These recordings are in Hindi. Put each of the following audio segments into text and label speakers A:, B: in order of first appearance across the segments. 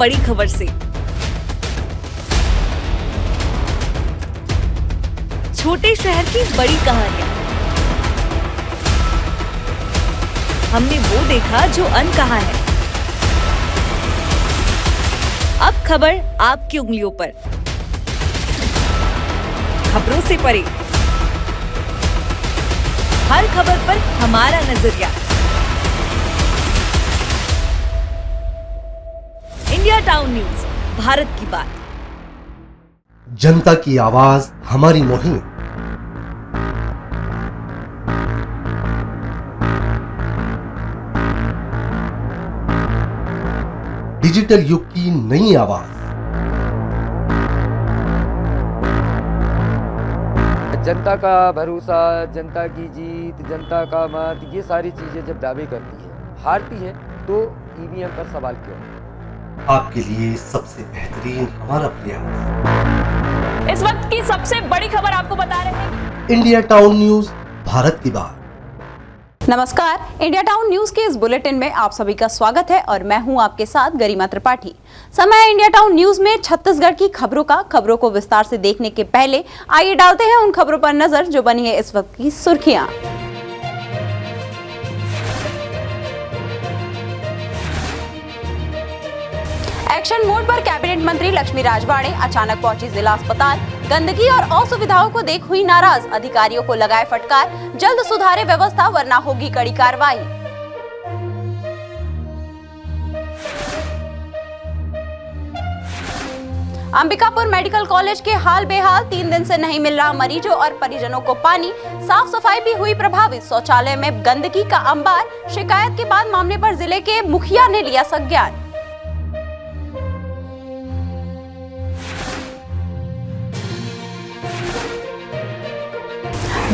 A: बड़ी खबर से। छोटे शहर की बड़ी कहानियां। हमने वो देखा जो अनकहा है। अब खबर आपकी उंगलियों पर, खबरों से परे, हर खबर पर हमारा नजरिया। इंडिया टाउन न्यूज, भारत की बात।
B: जनता की आवाज हमारी मुहिम। डिजिटल युग की नई आवाज।
C: जनता का भरोसा, जनता की जीत, जनता का मत, ये सारी चीजें जब दावे करती है, हारती है, तो ईवीएम पर सवाल क्यों?
B: आपके लिए सबसे बेहतरीन हमारा प्रयास।
A: इस वक्त की सबसे बड़ी खबर आपको बता रहे हैं।
B: इंडिया टाउन न्यूज, भारत की बात।
D: नमस्कार, इंडिया टाउन न्यूज के इस बुलेटिन में आप सभी का स्वागत है और मैं हूं आपके साथ गरिमा त्रिपाठी। समय है इंडिया टाउन न्यूज में छत्तीसगढ़ की खबरों का। खबरों को विस्तार से देखने के पहले आइए डालते हैं उन खबरों पर नजर जो बनी है इस वक्त की सुर्खियां। एक्शन मोड पर कैबिनेट मंत्री लक्ष्मी राजवाड़े अचानक पहुंची जिला अस्पताल। गंदगी और असुविधाओं को देख हुई नाराज, अधिकारियों को लगाए फटकार, जल्द सुधारे व्यवस्था वरना होगी कड़ी कार्रवाई। अंबिकापुर मेडिकल कॉलेज के हाल बेहाल, 3 दिन से नहीं मिल रहा मरीजों और परिजनों को पानी। साफ सफाई भी हुई प्रभावित, शौचालय में गंदगी का अंबार। शिकायत के बाद मामले पर जिले के मुखिया ने लिया संज्ञान।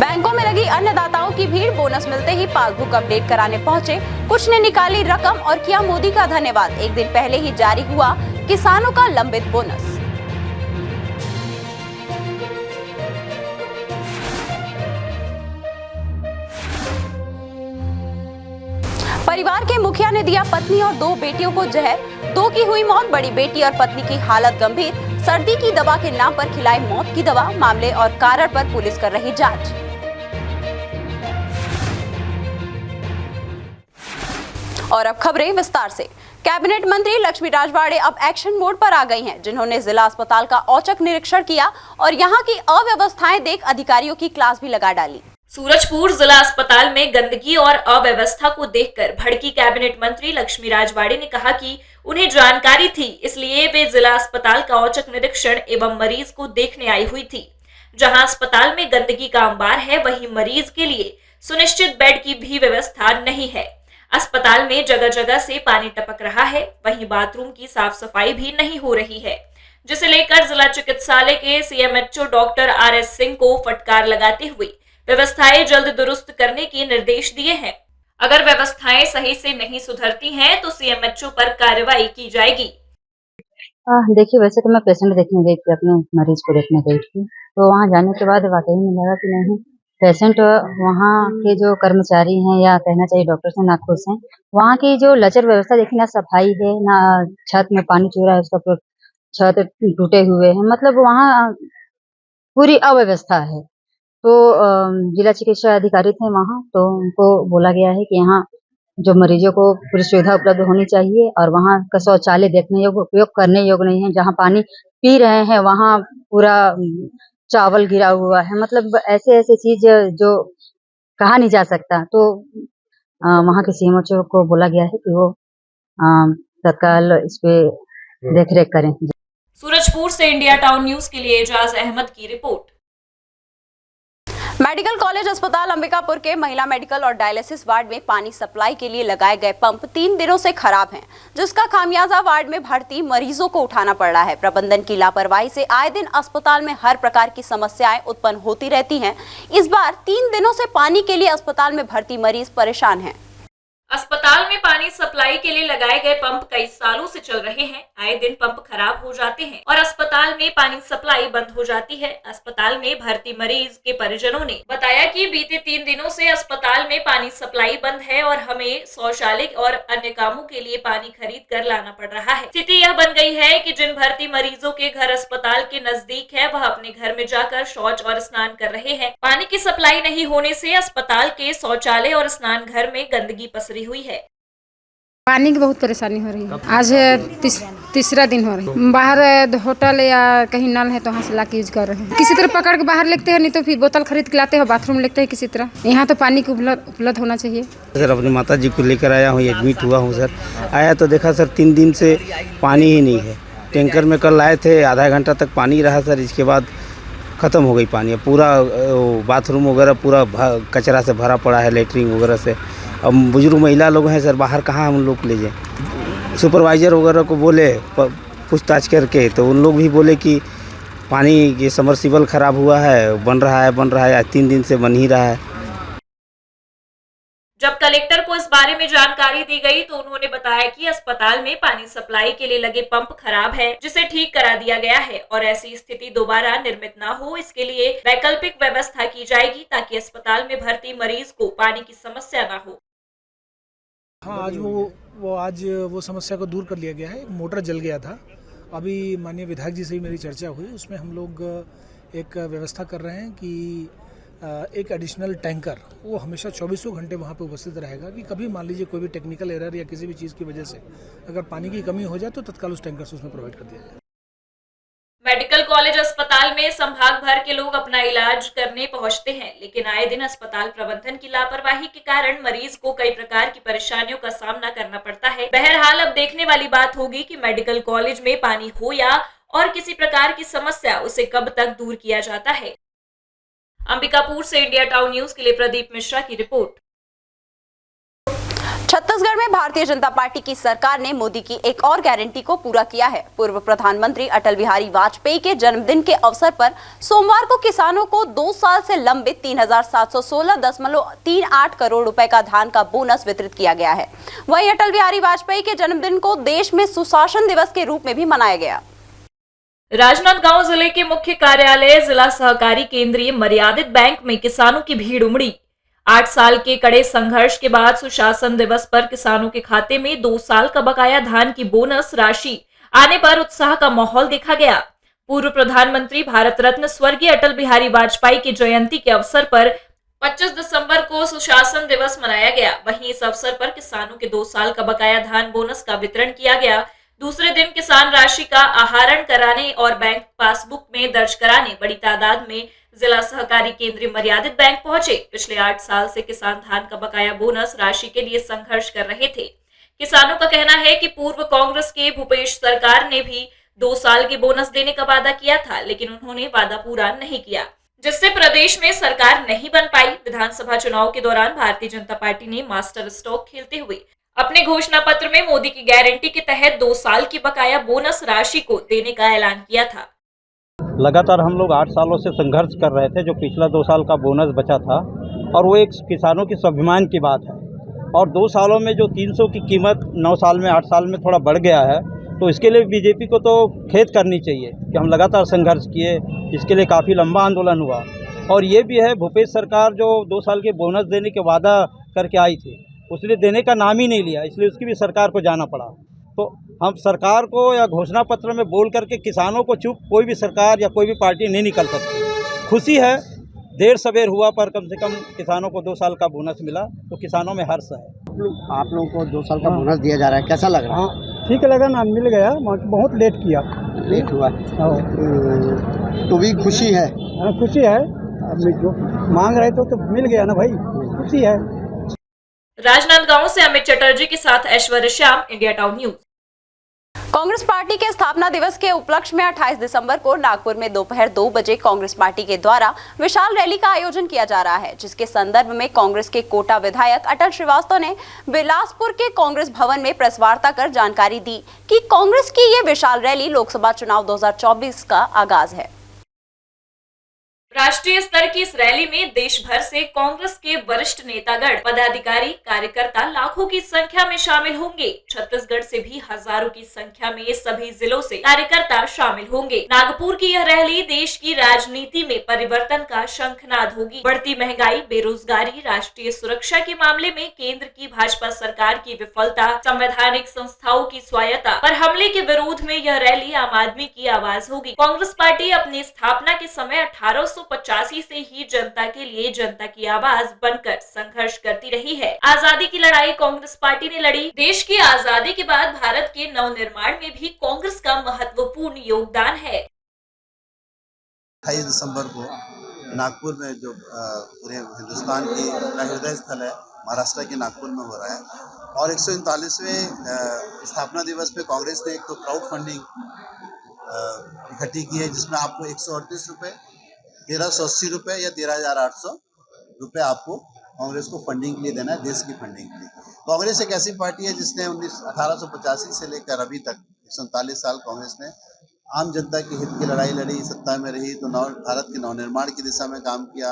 D: बैंकों में लगी अन्नदाताओं की भीड़, बोनस मिलते ही पासबुक अपडेट कराने पहुंचे। कुछ ने निकाली रकम और किया मोदी का धन्यवाद। एक दिन पहले ही जारी हुआ किसानों का लंबित बोनस। परिवार के मुखिया ने दिया पत्नी और 2 बेटियों को जहर, 2 की हुई मौत। बड़ी बेटी और पत्नी की हालत गंभीर, सर्दी की दवा के नाम पर खिलाई मौत की दवा। मामले और कारण पर पुलिस कर रही जांच। और अब खबरें विस्तार से। कैबिनेट मंत्री लक्ष्मी राजवाड़े अब एक्शन मोड पर आ गई हैं, जिन्होंने जिला अस्पताल का औचक निरीक्षण किया और यहां की अव्यवस्थाएं देख अधिकारियों की क्लास भी लगा डाली।
E: सूरजपुर जिला अस्पताल में गंदगी और अव्यवस्था को देखकर भड़की कैबिनेट मंत्री लक्ष्मी राजवाड़े ने कहा कि उन्हें जानकारी थी, इसलिए वे जिला अस्पताल का औचक निरीक्षण एवं मरीज को देखने आई हुई थी। जहां अस्पताल में गंदगी का अंबार है, वहीं मरीज के लिए सुनिश्चित बेड की भी व्यवस्था नहीं है। अस्पताल में जगह जगह से पानी टपक रहा है, वहीं बाथरूम की साफ सफाई भी नहीं हो रही है, जिसे लेकर जिला चिकित्सालय के सीएमएचओ डॉक्टर आरएस सिंह को फटकार लगाते हुए व्यवस्थाएं जल्द दुरुस्त करने के निर्देश दिए हैं। अगर व्यवस्थाएं सही से नहीं सुधरती हैं, तो सीएमएचओ पर कार्रवाई की जाएगी।
F: देखिए, वैसे तो मैं पेशेंट देखने गई थी, अपने मरीज को देखने गई थी, तो वहाँ जाने के बाद वाकई में लगा कि नहीं, पेशेंट वहाँ के जो कर्मचारी हैं या कहना चाहिए डॉक्टर से नाखुश हैं। वहाँ की जो लचर व्यवस्था देखी, ना सफाई है, ना छत में पानी चूरा है, उसका छत टूटे हुए हैं, मतलब वहाँ पूरी अव्यवस्था है। तो जिला चिकित्सा अधिकारी थे वहाँ, तो उनको बोला गया है कि यहाँ जो मरीजों को पूरी सुविधा उपलब्ध होनी चाहिए और वहाँ का शौचालय देखने योग्य, उपयोग करने योग्य नहीं है। जहाँ पानी पी रहे हैं वहाँ पूरा चावल गिरा हुआ है, मतलब ऐसे ऐसे चीज जो कहा नहीं जा सकता। तो वहाँ के सीएमएचओ को बोला गया है कि वो तत्काल इस पे देखरेख करें।
E: सूरजपुर से इंडिया टाउन न्यूज के लिए एजाज अहमद की रिपोर्ट।
D: मेडिकल कॉलेज अस्पताल अंबिकापुर के महिला मेडिकल और डायलिसिस वार्ड में पानी सप्लाई के लिए लगाए गए पंप 3 दिनों से खराब हैं, जिसका खामियाजा वार्ड में भर्ती मरीजों को उठाना पड़ रहा है। प्रबंधन की लापरवाही से आए दिन अस्पताल में हर प्रकार की समस्याएं उत्पन्न होती रहती हैं। इस बार 3 दिनों से पानी के लिए अस्पताल में भर्ती मरीज परेशान हैं।
E: अस्पताल में पानी सप्लाई के लिए लगाए गए पंप कई सालों से चल रहे हैं। आए दिन पंप खराब हो जाते हैं और अस्पताल में पानी सप्लाई बंद हो जाती है। अस्पताल में भर्ती मरीज के परिजनों ने बताया कि बीते 3 दिनों से अस्पताल में पानी सप्लाई बंद है और हमें शौचालय और अन्य कामों के लिए पानी खरीद कर लाना पड़ रहा है। स्थिति यह बन गई है कि जिन भर्ती मरीजों के घर अस्पताल के नजदीक है वह अपने घर में जाकर शौच और स्नान कर रहे हैं। पानी की सप्लाई नहीं होने से अस्पताल के शौचालय और स्नान घर में गंदगी पसरी हुई है।
G: पानी की बहुत परेशानी हो रही है। आज तीसरा दिन हो रही है। बाहर होटल या कहीं नल है तो वहाँ से ला के यूज कर रहे हैं। किसी तरह पकड़ के बाहर लेते हैं, नहीं तो फिर बोतल खरीद के लाते हैं, बाथरूम लेते हैं किसी तरह। यहाँ तो पानी की उपलब्ध होना चाहिए।
H: सर अपनी माता जी को लेकर आया हूँ, एडमिट हुआ हूँ सर। आया तो देखा सर 3 दिन से पानी ही नहीं है। टैंकर में कल आए थे, आधा घंटा तक पानी रहा सर, इसके बाद ख़त्म हो गई पानी। पूरा बाथरूम वगैरह पूरा कचरा से भरा पड़ा है, लेटरिन वगैरह से। अब बुजुर्ग महिला लोग हैं सर, बाहर कहाँ हम लोग ले जाएं। सुपरवाइज़र वगैरह को बोले पूछताछ करके, तो उन लोग भी बोले कि पानी ये समरसिबल ख़राब हुआ है, बन रहा है 3 दिन से बन ही रहा है।
E: जब कलेक्टर को इस बारे में जानकारी दी गई तो उन्होंने बताया कि अस्पताल में पानी सप्लाई के लिए लगे पंप खराब है, जिसे ठीक करा दिया गया है और ऐसी स्थिति दोबारा निर्मित ना हो, इसके लिए वैकल्पिक व्यवस्था की जाएगी ताकि अस्पताल में भर्ती मरीज को पानी की समस्या ना हो।
I: हाँ, आज वो समस्या को दूर कर लिया गया है। मोटर जल गया था। अभी माननीय विधायक जी से भी मेरी चर्चा हुई, उसमें हम लोग एक व्यवस्था कर रहे हैं कि एक एडिशनल टैंकर वो हमेशा 24 घंटे वहाँ पे उपस्थित रहेगा कि कभी मान लीजिए कोई भी टेक्निकल एरर या किसी भी चीज़ की वजह से अगर पानी की कमी हो जाए तो तत्काल उस टैंकर से उसमें प्रोवाइड कर दिया जाए।
E: मेडिकल कॉलेज अस्पताल में संभाग भर के लोग अपना इलाज करने पहुंचते हैं, लेकिन आए दिन अस्पताल प्रबंधन की लापरवाही के कारण मरीज को कई प्रकार की परेशानियों का सामना करना पड़ता है। बहरहाल अब देखने वाली बात होगी कि मेडिकल कॉलेज में पानी हो या और किसी प्रकार की समस्या, उसे कब तक दूर किया जाता है। अंबिकापुर से इंडिया टाउन न्यूज के लिए प्रदीप मिश्रा की रिपोर्ट।
D: छत्तीसगढ़ में भारतीय जनता पार्टी की सरकार ने मोदी की एक और गारंटी को पूरा किया है। पूर्व प्रधानमंत्री अटल बिहारी वाजपेयी के जन्मदिन के अवसर पर सोमवार को किसानों को 2 साल से लंबित 3,716.38 करोड़ रुपए का धान का बोनस वितरित किया गया है। वहीं अटल बिहारी वाजपेयी के जन्मदिन को देश में सुशासन दिवस के रूप में भी मनाया गया।
E: राजनांदगांव जिले के मुख्य कार्यालय जिला सहकारी केंद्रीय मर्यादित बैंक में किसानों की भीड़ उमड़ी। 8 साल के कड़े संघर्ष के बाद सुशासन दिवस पर किसानों के खाते में 2 साल का बकाया धान की बोनस राशि आने पर उत्साह का माहौल देखा गया। पूर्व प्रधानमंत्री भारत रत्न स्वर्गीय अटल बिहारी वाजपेयी की जयंती के अवसर पर 25 दिसंबर को सुशासन दिवस मनाया गया। वहीं इस अवसर पर किसानों के 2 साल का बकाया धान बोनस का वितरण किया गया। दूसरे दिन किसान राशि का आहरण कराने और बैंक पासबुक में दर्ज कराने बड़ी तादाद में जिला सहकारी केंद्रीय मर्यादित बैंक पहुंचे। पिछले 8 साल से किसान धान का बकाया बोनस राशि के लिए संघर्ष कर रहे थे। किसानों का कहना है कि पूर्व कांग्रेस के भूपेश सरकार ने भी 2 साल के बोनस देने का वादा किया था, लेकिन उन्होंने वादा पूरा नहीं किया, जिससे प्रदेश में सरकार नहीं बन पाई। विधानसभा चुनाव के दौरान भारतीय जनता पार्टी ने मास्टर स्ट्रोक खेलते हुए अपने घोषणा पत्र में मोदी की गारंटी के तहत 2 साल की बकाया बोनस राशि को देने का ऐलान किया था।
H: लगातार हम लोग 8 सालों से संघर्ष कर रहे थे। जो पिछला 2 साल का बोनस बचा था और वो एक किसानों की स्वाभिमान की बात है, और 2 सालों में जो 300 की कीमत 9 साल में 8 साल में थोड़ा बढ़ गया है, तो इसके लिए बीजेपी को तो खेद करनी चाहिए कि हम लगातार संघर्ष किए। इसके लिए काफ़ी लंबा आंदोलन हुआ। और ये भी है, भूपेश सरकार जो 2 साल के बोनस देने के वादा करके आई थी, उसने देने का नाम ही नहीं लिया, इसलिए उसकी भी सरकार को जाना पड़ा। तो हम सरकार को या घोषणा पत्र में बोल करके किसानों को चुप कोई भी सरकार या कोई भी पार्टी नहीं निकल सकती। खुशी है, देर सवेर हुआ पर कम से कम किसानों को 2 साल का बोनस मिला, तो किसानों में हर्ष है।
J: आप लोगों को 2 साल का बोनस दिया जा रहा है, कैसा लग रहा है?
K: ठीक लगा ना, मिल गया। बहुत लेट किया,
J: लेट हुआ तो भी खुशी है।
K: खुशी है, जो मांग रहे तो मिल गया ना भाई, खुशी है।
E: राजनांदगांव से अमित चटर्जी के साथ Aishwarya Shyam, India Town News.
D: Congress party के स्थापना दिवस के उपलक्ष्य में 28 दिसंबर को नागपुर में दोपहर 2 बजे कांग्रेस पार्टी के द्वारा विशाल रैली का आयोजन किया जा रहा है, जिसके संदर्भ में कांग्रेस के कोटा विधायक अटल श्रीवास्तव ने बिलासपुर के कांग्रेस भवन में प्रेस वार्ता कर जानकारी दी कि कांग्रेस की ये विशाल रैली लोकसभा चुनाव 2024 का आगाज है।
E: राष्ट्रीय स्तर की इस रैली में देश भर से कांग्रेस के वरिष्ठ नेतागण, पदाधिकारी, कार्यकर्ता लाखों की संख्या में शामिल होंगे। छत्तीसगढ़ से भी हजारों की संख्या में सभी जिलों से कार्यकर्ता शामिल होंगे। नागपुर की यह रैली देश की राजनीति में परिवर्तन का शंखनाद होगी। बढ़ती महंगाई, बेरोजगारी, राष्ट्रीय सुरक्षा के मामले में केंद्र की भाजपा सरकार की विफलता, संवैधानिक संस्थाओं की स्वायत्ता पर हमले के विरोध में यह रैली आम आदमी की आवाज होगी। कांग्रेस पार्टी अपनी स्थापना के समय 1885 से ही जनता के लिए जनता की आवाज बनकर संघर्ष करती रही है। आजादी की लड़ाई कांग्रेस पार्टी ने लड़ी। देश की आजादी के बाद भारत के नवनिर्माण में भी कांग्रेस का महत्वपूर्ण योगदान है।
L: 28 दिसंबर को नागपुर में जो पूरे हिंदुस्तान की हृदय स्थल है, महाराष्ट्र के नागपुर में हो रहा है, और 139वें स्थापना दिवस पे कांग्रेस ने एक तो क्राउड फंडिंग इकट्ठी की है, जिसमें आपको 138 रुपये, 1380 रुपये या 13,800 रुपये आपको कांग्रेस को फंडिंग के लिए देना है, देश की फंडिंग के लिए। कांग्रेस एक ऐसी पार्टी है जिसने 1885 से लेकर अभी तक 139 साल कांग्रेस ने आम जनता के हित की लड़ाई लड़ी, सत्ता में रही तो भारत के नवनिर्माण की दिशा में काम किया,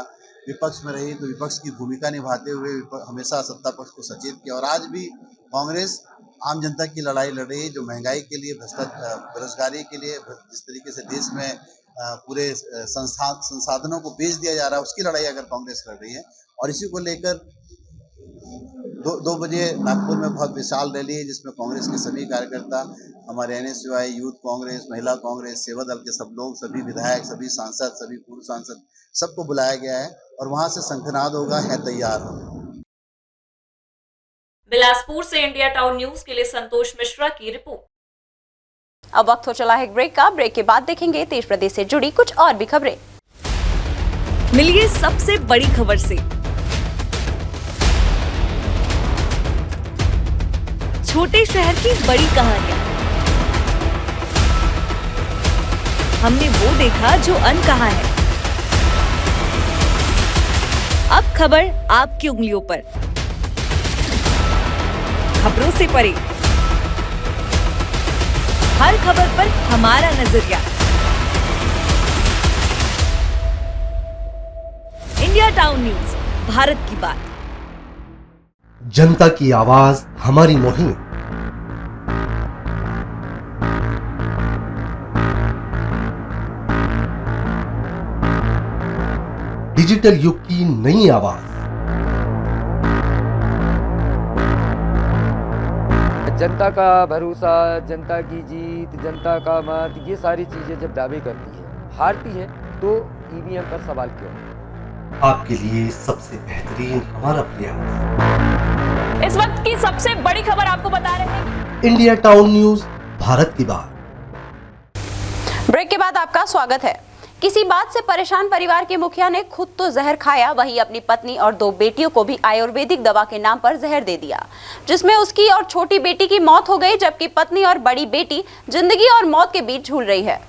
L: विपक्ष में रही तो विपक्ष की भूमिका निभाते हुए हमेशा सत्ता पक्ष को सचेत किया, और आज भी कांग्रेस आम जनता की लड़ाई लड़ रही है। जो महंगाई के लिए, बेरोजगारी के लिए, जिस तरीके से देश में पूरे संसाधनों को बेच दिया जा रहा है, उसकी लड़ाई अगर कांग्रेस लड़ रही है। और इसी को लेकर 2 बजे नागपुर में बहुत विशाल रैली है, जिसमें कांग्रेस के सभी कार्यकर्ता, हमारे NSUI, यूथ कांग्रेस, महिला कांग्रेस, सेवा दल के सब लोग, सभी विधायक, सभी सांसद, सभी पूर्व सांसद, सबको बुलाया गया है और वहां से शंखनाद होगा, है तैयार हो।
E: बिलासपुर से इंडिया टाउन न्यूज के लिए संतोष मिश्रा की रिपोर्ट।
D: अब वक्त हो चला है ब्रेक का। ब्रेक के बाद देखेंगे देश प्रदेश से जुड़ी कुछ और भी खबरें।
A: मिलिए सबसे बड़ी खबर से। छोटे शहर की बड़ी कहानियां। हमने वो देखा जो अनकहा है। अब खबर आपकी उंगलियों पर, खबरों से परे, हर खबर पर हमारा नजरिया। इंडिया टाउन न्यूज, भारत की बात।
B: जनता की आवाज हमारी मुहिम। डिजिटल युग की नई आवाज।
C: जनता का भरोसा, जनता की जीत, जनता का मत, ये सारी चीजें जब दावे करती है, हारती है, तो EVM पर सवाल क्यों?
B: आपके लिए सबसे बेहतरीन हमारा प्रयास।
E: इस वक्त की सबसे बड़ी खबर आपको बता रहे हैं।
B: इंडिया टाउन न्यूज, भारत की बात।
D: ब्रेक के बाद आपका स्वागत है। किसी बात से परेशान परिवार के मुखिया ने खुद तो जहर खाया, वहीं अपनी पत्नी और 2 बेटियों को भी आयुर्वेदिक दवा के नाम पर जहर दे दिया, जिसमें उसकी और छोटी बेटी की मौत हो गई, जबकि पत्नी और बड़ी बेटी जिंदगी और मौत के बीच झूल रही है।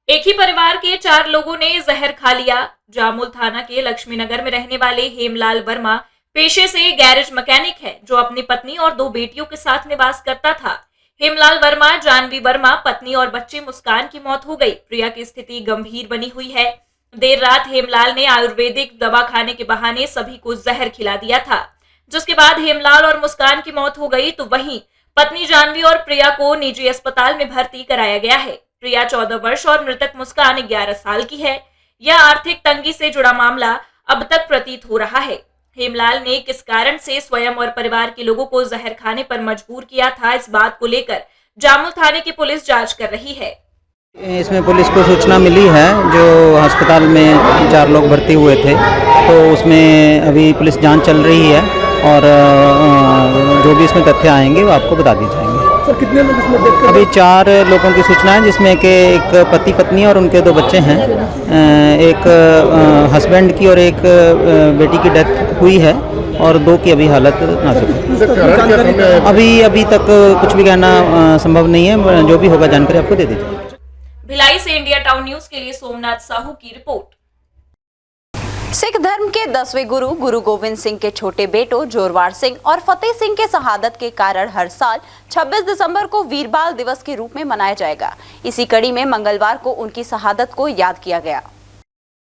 E: एक ही परिवार के 4 लोगों ने जहर खा लिया। जामुल थाना के लक्ष्मीनगर में रहने वाले हेमलाल वर्मा पेशे से गैरेज मैकेनिक है, जो अपनी पत्नी और 2 बेटियों के साथ निवास करता था। हेमलाल वर्मा, जानवी वर्मा, पत्नी और बच्चे मुस्कान की मौत हो गई। प्रिया की स्थिति गंभीर बनी हुई है। देर रात हेमलाल ने आयुर्वेदिक दवा खाने के बहाने सभी को जहर खिला दिया था, जिसके बाद हेमलाल और मुस्कान की मौत हो गई। तो वहीं पत्नी जानवी और प्रिया को निजी अस्पताल में भर्ती कराया गया है। प्रिया 14 वर्ष और मृतक मुस्कान 11 साल की है। यह आर्थिक तंगी से जुड़ा मामला अब तक प्रतीत हो रहा है। हेमलाल ने किस कारण से स्वयं और परिवार के लोगों को जहर खाने पर मजबूर किया था, इस बात को लेकर जामुल थाने की पुलिस जांच कर रही है।
H: इसमें पुलिस को सूचना मिली है, जो अस्पताल में 4 लोग भर्ती हुए थे, तो उसमें अभी पुलिस जांच चल रही है और जो भी इसमें तथ्य आएंगे वो आपको बता दी जाएंगे।
K: सर, कितने लोग इसमें देखते हैं?
H: अभी 4 लोगों की सूचना है, जिसमें कि एक पति पत्नी और उनके 2 बच्चे हैं। एक हस्बैंड की और एक बेटी की डेथ हुई है और 2 की अभी हालत नाजुक है। अभी तक कुछ भी कहना संभव नहीं है, जो भी होगा जानकारी आपको दे दी जाएगी।
E: भिलाई से इंडिया टाउन न्यूज के लिए सोमनाथ साहू की रिपोर्ट।
D: सिख धर्म के 10वें गुरु गुरु गोविंद सिंह के छोटे बेटों जोरवार सिंह और फतेह सिंह के शहादत के कारण हर साल 26 दिसंबर को वीरबाल दिवस के रूप में मनाया जाएगा। इसी कड़ी में मंगलवार को उनकी शहादत को याद किया गया।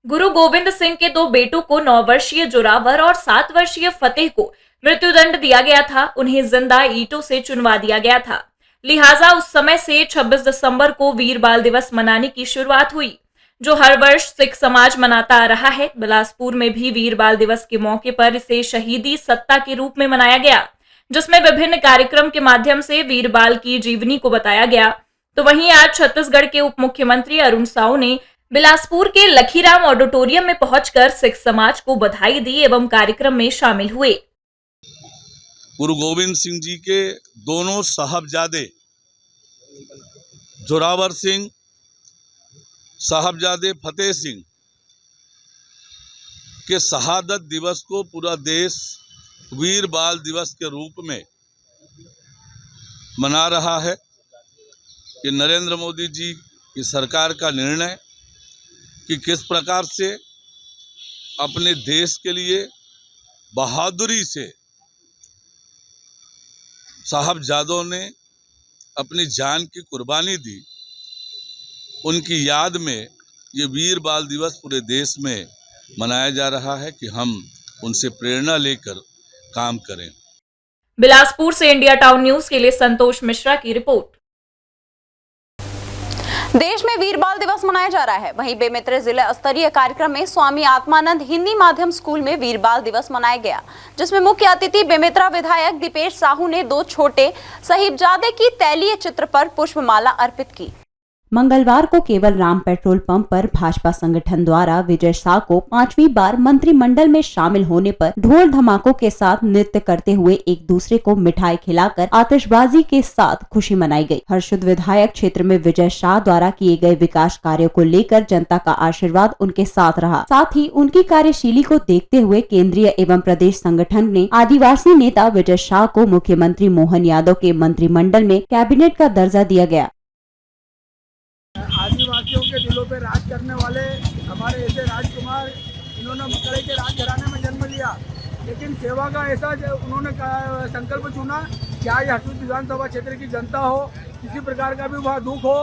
E: गुरु गोविंद सिंह के 2 बेटों को 9 वर्षीय जोरावर और 7 वर्षीय फतेह को मृत्युदंड दिया गया था। उन्हें जिंदा ईंटों से चुनवा दिया गया था। लिहाजा उस समय से 26 दिसंबर को वीर बाल दिवस मनाने की शुरुआत हुई, जो हर वर्ष सिख समाज मनाता आ रहा है। बिलासपुर में भी वीर बाल दिवस के मौके पर इसे शहीदी सत्ता के रूप में मनाया गया, जिसमें विभिन्न कार्यक्रम के माध्यम से वीर बाल की जीवनी को बताया गया। तो वहीं आज छत्तीसगढ़ के उप मुख्यमंत्री अरुण साहू ने बिलासपुर के लखीराम ऑडिटोरियम में पहुंचकर सिख समाज को बधाई दी एवं कार्यक्रम में शामिल हुए।
M: गुरु गोविंद सिंह जी के दोनों साहबजादे जोरावर सिंह, साहबजादे फतेह सिंह के शहादत दिवस को पूरा देश वीर बाल दिवस के रूप में मना रहा है। कि नरेंद्र मोदी जी की सरकार का निर्णय कि किस प्रकार से अपने देश के लिए बहादुरी से साहबजादों ने अपनी जान की कुर्बानी दी, उनकी याद में ये वीर बाल दिवस पूरे देश में मनाया जा रहा है कि हम उनसे प्रेरणा लेकर काम करें।
E: बिलासपुर से इंडिया टाउन न्यूज के लिए संतोष मिश्रा की रिपोर्ट।
D: देश में वीर बाल दिवस मनाया जा रहा है। वहीं बेमेतरे जिला स्तरीय कार्यक्रम में स्वामी आत्मानंद हिंदी माध्यम स्कूल में वीर बाल दिवस मनाया गया, जिसमें मुख्य अतिथि बेमेतरा विधायक दीपेश साहू ने 2 छोटे साहिबजादे की तैलीय चित्र पर पुष्पमाला अर्पित की।
N: मंगलवार को केवल राम पेट्रोल पंप पर भाजपा संगठन द्वारा विजय शाह को 5वीं बार मंत्रिमंडल में शामिल होने पर ढोल धमाकों के साथ नृत्य करते हुए एक दूसरे को मिठाई खिलाकर आतिशबाजी के साथ खुशी मनाई गई। हर्षद विधायक क्षेत्र में विजय शाह द्वारा किए गए विकास कार्यों को लेकर जनता का आशीर्वाद उनके साथ रहा। साथ ही उनकी कार्यशैली को देखते हुए केंद्रीय एवं प्रदेश संगठन ने आदिवासी नेता विजय शाह को मुख्यमंत्री मोहन यादव के मंत्रिमंडल में कैबिनेट का दर्जा दिया गया।
K: आदिवासियों के दिलों पे राज करने वाले हमारे ऐसे राजकुमार, इन्होंने मकड़े के राज घराने में जन्म लिया, लेकिन सेवा का ऐसा उन्होंने संकल्प चुना कि आज हरसूद विधानसभा क्षेत्र की जनता हो, किसी प्रकार का भी वहाँ दुख हो,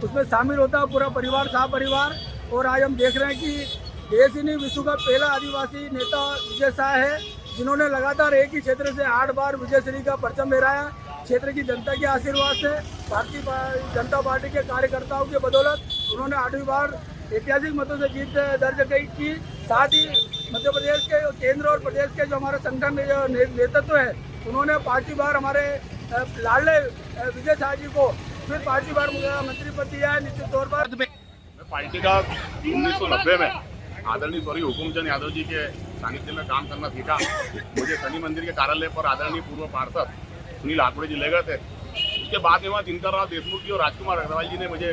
K: उसमें शामिल होता है पूरा परिवार, शाह परिवार। और आज हम देख रहे हैं कि देश ही नहीं विश्व का पहला आदिवासी नेता विजय शाह है, जिन्होंने लगातार एक ही क्षेत्र से 8 बार विजयश्री का परचम लहराया। क्षेत्र की जनता के आशीर्वाद से, भारतीय जनता पार्टी के कार्यकर्ताओं की बदौलत उन्होंने 8वीं बार ऐतिहासिक मतों से जीत दर्ज की। साथ ही मध्य प्रदेश के केंद्र और प्रदेश के जो हमारे संगठन में जो नेतृत्व है, उन्होंने 5वीं बार हमारे लाडले विजय शाह जी को फिर 5वीं बार मंत्री पद दिया है। निश्चित तौर पर
O: मैं पार्टी का 1990 में आदरणीय स्वर्गीय हुकुमचंद यादव जी के सानिध्य में काम करना सीखा। मुझे शनि मंदिर के कार्यालय पर आदरणीय पूर्व पार्षद सुनील आठवड़े जी ले गए थे। उसके बाद में वहाँ दिनकर राव देशमुख जी और राजकुमार अग्रवाल जी ने मुझे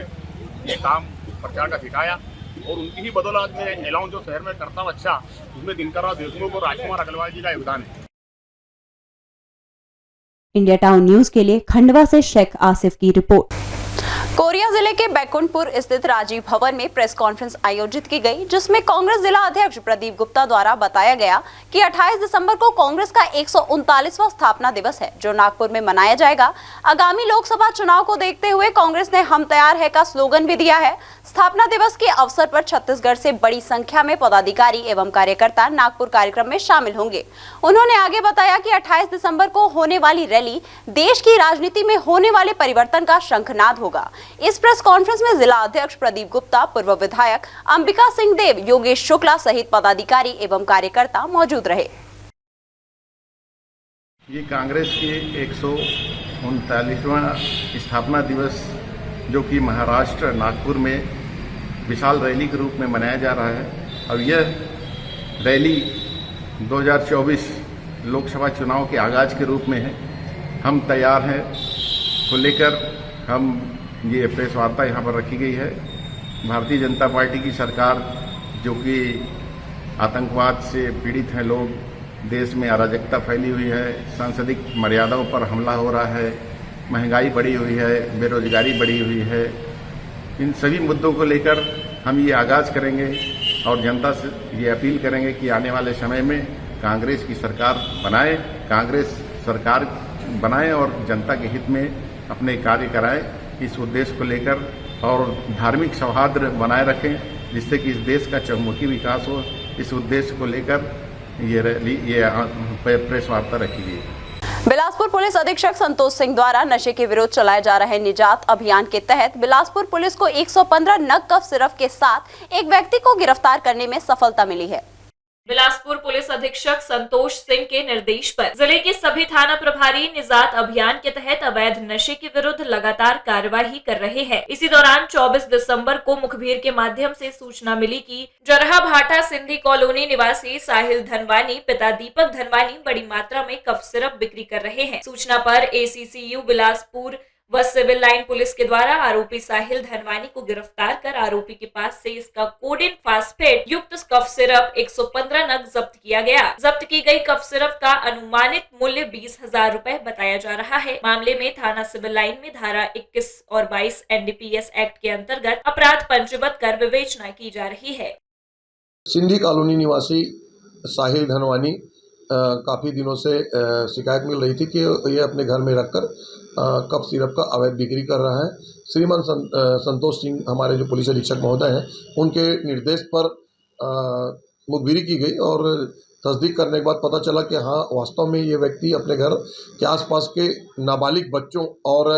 O: ये काम प्रचार का सिखाया, और उनकी ही बदौलत में एलाउन जो शहर में करता हूँ अच्छा, उसमें दिनकर राव देशमुख और राजकुमार अग्रवाल जी का योगदान है।
N: इंडिया टाउन न्यूज के लिए खंडवा से शेख आसिफ की रिपोर्ट।
D: कोरिया जिले के बैकुंठपुर स्थित राजीव भवन में प्रेस कॉन्फ्रेंस आयोजित की गई, जिसमें कांग्रेस जिला अध्यक्ष प्रदीप गुप्ता द्वारा बताया गया कि 28 दिसंबर को कांग्रेस का 139वां स्थापना दिवस है, जो नागपुर में मनाया जाएगा। आगामी लोकसभा चुनाव को देखते हुए कांग्रेस ने हम तैयार है का स्लोगन भी दिया है। स्थापना दिवस के अवसर पर छत्तीसगढ़ से बड़ी संख्या में पदाधिकारी एवं कार्यकर्ता नागपुर कार्यक्रम में शामिल होंगे। उन्होंने आगे बताया कि 28 दिसंबर को होने वाली रैली देश की राजनीति में होने वाले परिवर्तन का शंखनाद होगा। इस प्रेस कॉन्फ्रेंस में जिला अध्यक्ष प्रदीप गुप्ता, पूर्व विधायक अंबिका सिंह देव, योगेश शुक्ला सहित पदाधिकारी एवं कार्यकर्ता मौजूद रहे।
P: ये कांग्रेस के 139वां स्थापना दिवस जो कि महाराष्ट्र नागपुर में विशाल रैली के रूप में मनाया जा रहा है, और यह रैली 2024 लोकसभा चुनाव के आगाज के रूप में है। हम तैयार हैं को लेकर हम ये प्रेस वार्ता यहाँ पर रखी गई है। भारतीय जनता पार्टी की सरकार जो कि आतंकवाद से पीड़ित हैं लोग, देश में अराजकता फैली हुई है, सांसदिक मर्यादाओं पर हमला हो रहा है, महंगाई बढ़ी हुई है, बेरोजगारी बढ़ी हुई है, इन सभी मुद्दों को लेकर हम ये आगाज़ करेंगे और जनता से ये अपील करेंगे कि आने वाले समय में कांग्रेस की सरकार बनाएं, कांग्रेस सरकार बनाएं और जनता के हित में अपने कार्य कराएं। इस उद्देश्य को लेकर और धार्मिक सौहार्द बनाए रखें जिससे कि इस देश का चहुमुखी विकास हो। इस उद्देश्य को लेकर ये रैली, ये प्रेस वार्ता रखी गई।
D: बिलासपुर पुलिस अधीक्षक संतोष सिंह द्वारा नशे के विरुद्ध चलाए जा रहे निजात अभियान के तहत बिलासपुर पुलिस को 115 नग कफ सिरप के साथ एक व्यक्ति को गिरफ्तार करने में सफलता मिली है।
E: बिलासपुर पुलिस अधीक्षक संतोष सिंह के निर्देश पर जिले के सभी थाना प्रभारी निजात अभियान के तहत अवैध नशे के विरुद्ध लगातार कार्यवाही कर रहे हैं। इसी दौरान 24 दिसंबर को मुखबिर के माध्यम से सूचना मिली कि जरहा भाटा सिंधी कॉलोनी निवासी साहिल धनवानी पिता दीपक धनवानी बड़ी मात्रा में कफ सिरप बिक्री कर रहे हैं। सूचना पर ACCU बिलासपुर व सिविल लाइन पुलिस के द्वारा आरोपी साहिल धनवानी को गिरफ्तार कर आरोपी के पास से इसका कोडिन फास्फेट युक्त कफ सिरप 115 नग जब्त किया गया। जब्त की गई कफ सिरप का अनुमानित मूल्य 20,000 रुपए बताया जा रहा है। मामले में थाना सिविल लाइन में धारा 21 और 22 NDPS एक्ट के अंतर्गत अपराध पंजीबद्ध कर विवेचना की जा रही है।
Q: सिंधी कॉलोनी निवासी साहिल धनवानी काफी दिनों से शिकायत मिल रही थी कि ये अपने घर में रखकर कफ सिरप का अवैध बिक्री कर रहा है। श्रीमान संतोष सिंह हमारे जो पुलिस अधीक्षक महोदय हैं, उनके निर्देश पर मुखबिरी की गई और तस्दीक करने के बाद पता चला कि हाँ, वास्तव में ये व्यक्ति अपने घर के आसपास के नाबालिग बच्चों और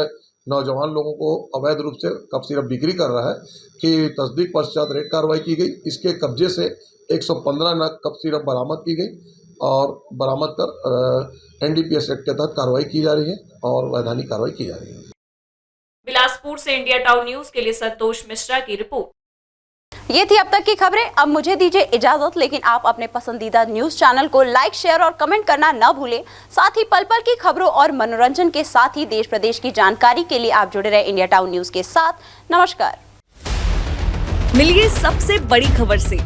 Q: नौजवान लोगों को अवैध रूप से कफ सिरप बिक्री कर रहा है। कि तस्दीक पश्चात रेड कार्रवाई की गई। इसके कब्जे से 115 नग कफ सिरप बरामद की गई और बरामद कर NDPS एक्ट के तहत कार्रवाई की जा रही है और वैधानिक कार्रवाई की जा रही है।
E: बिलासपुर से इंडिया टाउन न्यूज के लिए संतोष मिश्रा की रिपोर्ट।
D: ये थी अब तक की खबरें। अब मुझे दीजिए इजाजत, लेकिन आप अपने पसंदीदा न्यूज चैनल को लाइक, शेयर और कमेंट करना न भूलें। साथ ही पल पल की खबरों और मनोरंजन के साथ ही देश प्रदेश की जानकारी के लिए आप जुड़े रहे इंडिया टाउन न्यूज के साथ। नमस्कार।
A: मिलिए सबसे बड़ी खबर से।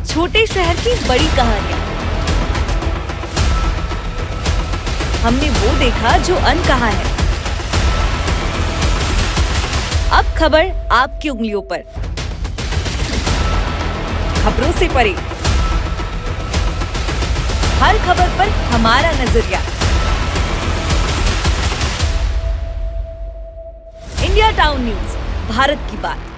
A: छोटे शहर की बड़ी कहानियां। हमने वो देखा जो अनकहा है। अब खबर आपकी उंगलियों पर। खबरों से परे, हर खबर पर हमारा नजरिया। इंडिया टाउन न्यूज, भारत की बात।